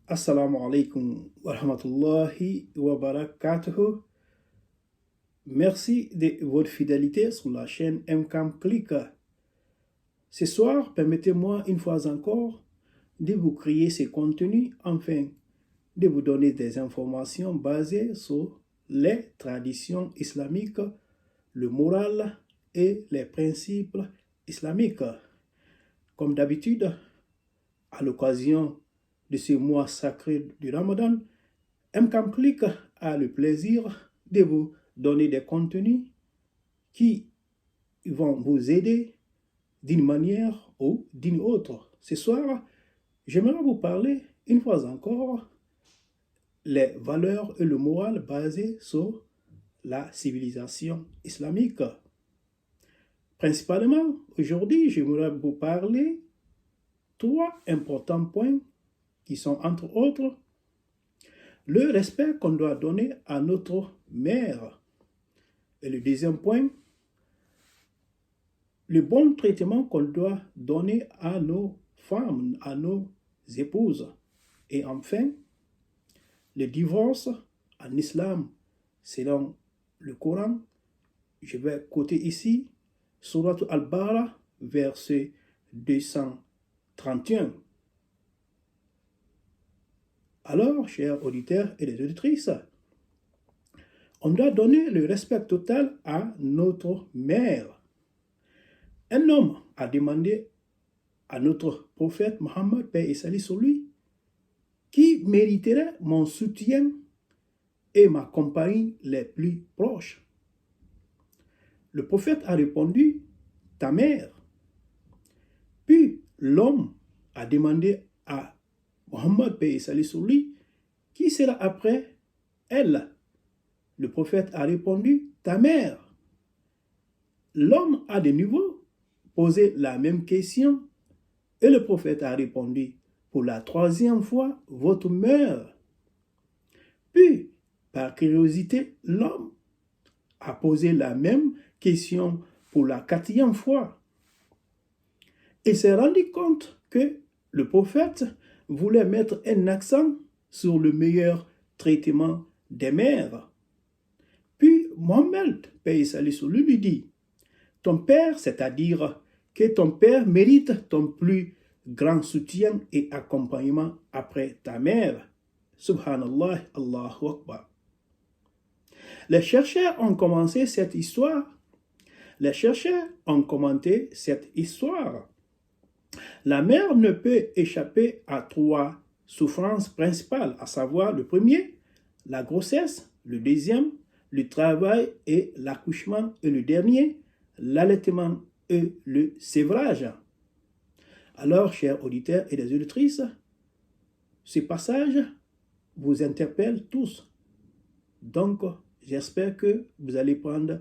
Assalamu alaikum wa rahmatullahi wa barakatuh. Merci de votre fidélité sur la chaîne MCAM Click. Ce soir, permettez-moi une fois encore de vous créer ces contenus afin de vous donner des informations basées sur les traditions islamiques, le moral et les principes islamiques. Comme d'habitude, à l'occasion de ce mois sacré du Ramadan, MCAM Click a le plaisir de vous donner des contenus qui vont vous aider d'une manière ou d'une autre. Ce soir, j'aimerais vous parler une fois encore les valeurs et le moral basés sur la civilisation islamique. Principalement, aujourd'hui, j'aimerais vous parler trois importants points qui sont entre autres le respect qu'on doit donner à notre mère. Et le deuxième point, le bon traitement qu'on doit donner à nos femmes, à nos épouses. Et enfin, le divorce en islam, selon le Coran. Je vais coter ici Surat Al-Baqarah, verset 231. Alors, chers auditeurs et les auditrices, on doit donner le respect total à notre mère. Un homme a demandé à notre prophète Mohammed, paix et salut sur lui, qui mériterait mon soutien et ma compagnie les plus proches. Le prophète a répondu, ta mère. Puis l'homme a demandé à Mohammed, paix et salut sur lui, qui sera après elle? Le prophète a répondu, ta mère. L'homme a de nouveau posé la même question et le prophète a répondu, pour la troisième fois, votre mère. Puis, par curiosité, l'homme a posé la même question pour la quatrième fois. Il s'est rendu compte que le prophète voulait mettre un accent sur le meilleur traitement des mères. Puis Mohammed, paix et salut sur lui, dit, ton père, c'est-à-dire que ton père mérite ton plus grand soutien et accompagnement après ta mère. Subhanallah, Allahu Akbar. Les chercheurs ont commencé cette histoire. Les chercheurs ont commenté cette histoire. La mère ne peut échapper à trois souffrances principales, à savoir le premier, la grossesse, le deuxième, le travail et l'accouchement, et le dernier, l'allaitement et le sévrage. Alors, chers auditeurs et les auditrices, ce passage vous interpelle tous. Donc, j'espère que vous allez prendre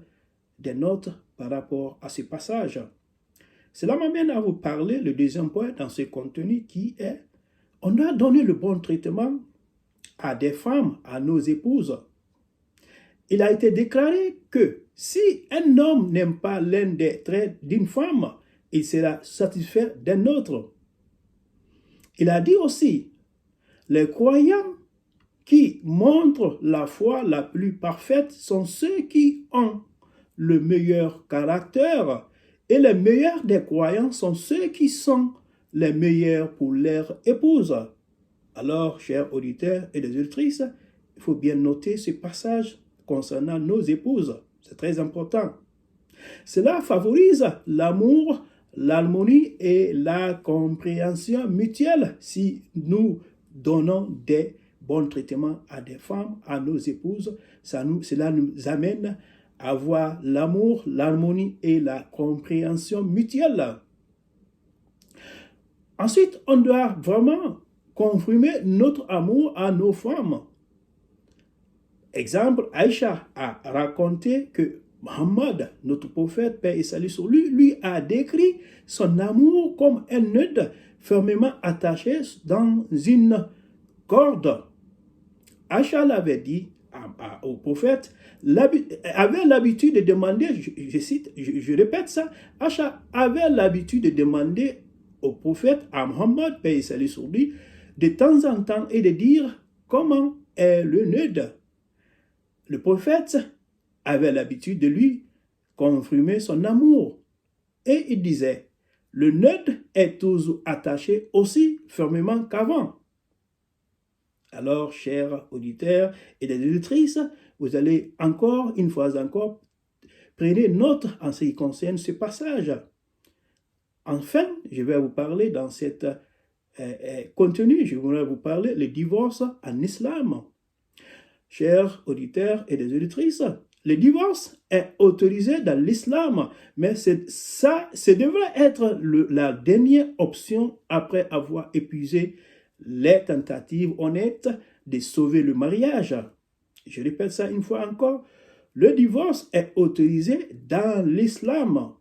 des notes par rapport à ce passage. Cela m'amène à vous parler le deuxième point dans ce contenu qui est on doit donner le bon traitement à des femmes, à nos épouses. Il a été déclaré que si un homme n'aime pas l'un des traits d'une femme, il sera satisfait d'un autre. Il a dit aussi, les croyants qui montrent la foi la plus parfaite sont ceux qui ont le meilleur caractère. Et les meilleurs des croyants sont ceux qui sont les meilleurs pour leur épouse. Alors, chers auditeurs et les auditrices, il faut bien noter ce passage concernant nos épouses. C'est très important. Cela favorise l'amour, l'harmonie et la compréhension mutuelle si nous donnons des bons traitements à des femmes, à nos épouses. Cela nous amène à avoir l'amour, l'harmonie et la compréhension mutuelle. Ensuite, on doit vraiment confirmer notre amour à nos femmes. Exemple, Aïcha a raconté que Mohammed, notre prophète, paix et salut sur lui, lui a décrit son amour comme un nœud fermement attaché dans une corde. Aïcha l'avait dit au prophète, avait l'habitude de demander, je cite, je répète ça, Aïcha avait l'habitude de demander au prophète, à Mohammed, paix et salut sur lui, de temps en temps et de dire comment est le nœud. Le prophète avait l'habitude de lui confirmer son amour et il disait, le nœud est toujours attaché aussi fermement qu'avant. Alors, chers auditeurs et des auditrices, vous allez encore, une fois encore, prenez note en ce qui concerne ce passage. Enfin, je vais vous parler dans cette contenu, je voudrais vous parler le divorce en islam. Chers auditeurs et des auditrices, le divorce est autorisé dans l'islam, mais ça devrait être la dernière option après avoir épuisé les tentatives honnêtes de sauver le mariage. Je répète ça une fois encore, le divorce est autorisé dans l'islam,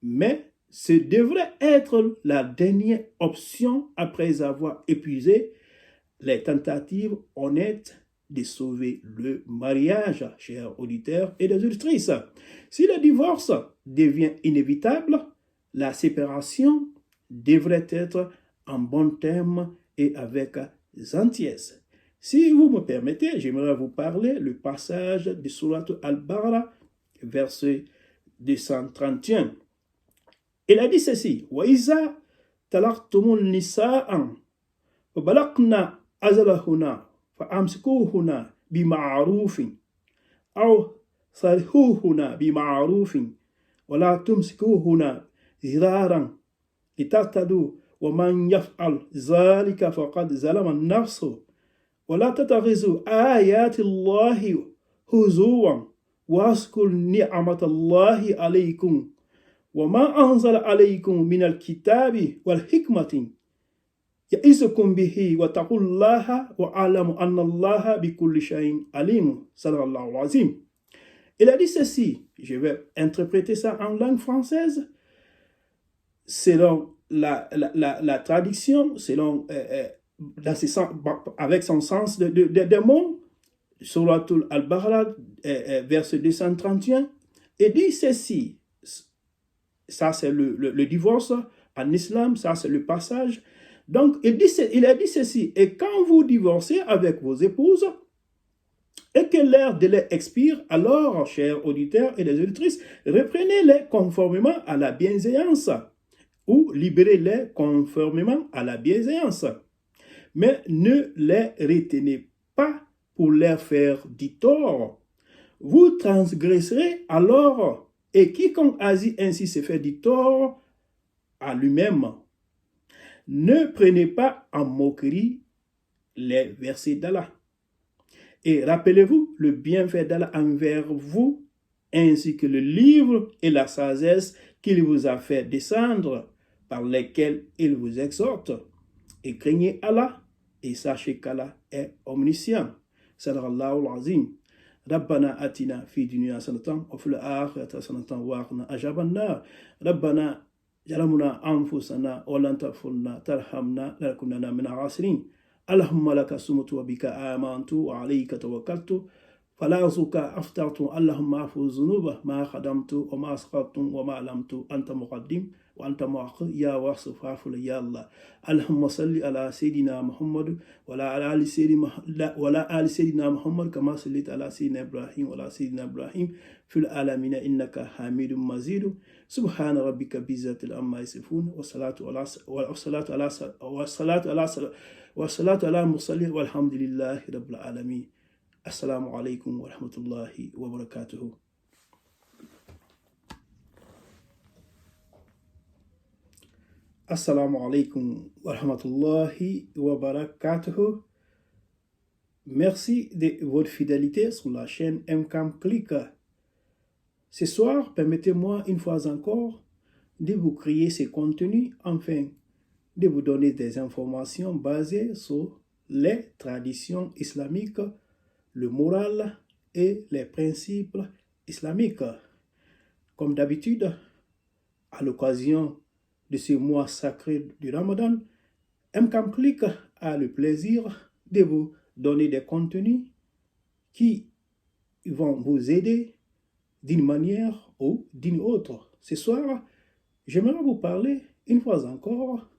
mais ce devrait être la dernière option après avoir épuisé les tentatives honnêtes de sauver le mariage, chers auditeurs et des auditrices. Si le divorce devient inévitable, la séparation devrait être en bon terme et avec gentillesse. Si vous me permettez, j'aimerais vous parler le passage de Surat Al-Baqarah, verset 231. Il a dit ceci, « Wa iza talaqtumul nisa'an, fa balaqna azalahuna, فأمسكوهن بمعروف أو صرحوهن بمعروف ولا تمسكوهن ضرارا لتعتدوا ومن يفعل ذلك فقد ظلم نفسه ولا تتخذوا آيات الله هزوا واذكروا نعمة الله عليكم وما أنزل عليكم من الكتاب والحكمة يعظكم به واتقوا الله واعلموا أن الله بكل شيء عليم. صدق الله العظيم. Il a dit ceci, je vais interpréter ça en langue française, selon la traduction, selon, avec son sens de mots, Suratul Al-Baqarah, verset 231, et dit ceci, ça c'est le divorce en islam, ça c'est le passage. Donc, il a dit ceci, et quand vous divorcez avec vos épouses, et que leur délai expire, alors, chers auditeurs et les auditrices, reprenez-les conformément à la bienséance, ou libérez-les conformément à la bienséance. Mais ne les retenez pas pour leur faire du tort. Vous transgresserez alors, et quiconque agit ainsi se fait du tort à lui-même. Ne prenez pas en moquerie les versets d'Allah. Et rappelez-vous le bienfait d'Allah envers vous, ainsi que le livre et la sagesse qu'il vous a fait descendre, par lesquels il vous exhorte. Et craignez Allah, et sachez qu'Allah est omniscient. Sadaqallahu al-azim. ربنا آتنا في الدنيا حسنة وفي الآخرة حسنة وقنا عذاب النار ربنا ظلمنا أنفسنا ولن تغفر لنا ترحمنا لنكونن من الخاسرين اللهم لك صمت وبك آمنت وعليك توكلت فلا أزكى أفترت اللهم اغفر ذنوب ما قدمت وما أسررت وما علمت أنت مقدم وأنت مؤخر يا واسع فاعف يا الله اللهم صل على سيدنا محمد وعلى آل سيدنا محمد كما صليت على سيدنا إبراهيم وعلى سيدنا إبراهيم في العالمين إنك حميد مجيد سبحان ربك بعزة عما يصفون والصلاة على المرسلين والحمد لله رب العالمين. Assalamu alaikum wa rahmatullahi wa barakatuhu. Assalamu alaikum wa rahmatullahi wa barakatuhu. Merci de votre fidélité sur la chaîne MCAM Click. Ce soir, permettez-moi une fois encore de vous créer ces contenus afin de vous donner des informations basées sur les traditions islamiques, le moral et les principes islamiques. Comme d'habitude, à l'occasion de ce mois sacré du Ramadan, MCAM Click a le plaisir de vous donner des contenus qui vont vous aider d'une manière ou d'une autre. Ce soir, j'aimerais vous parler une fois encore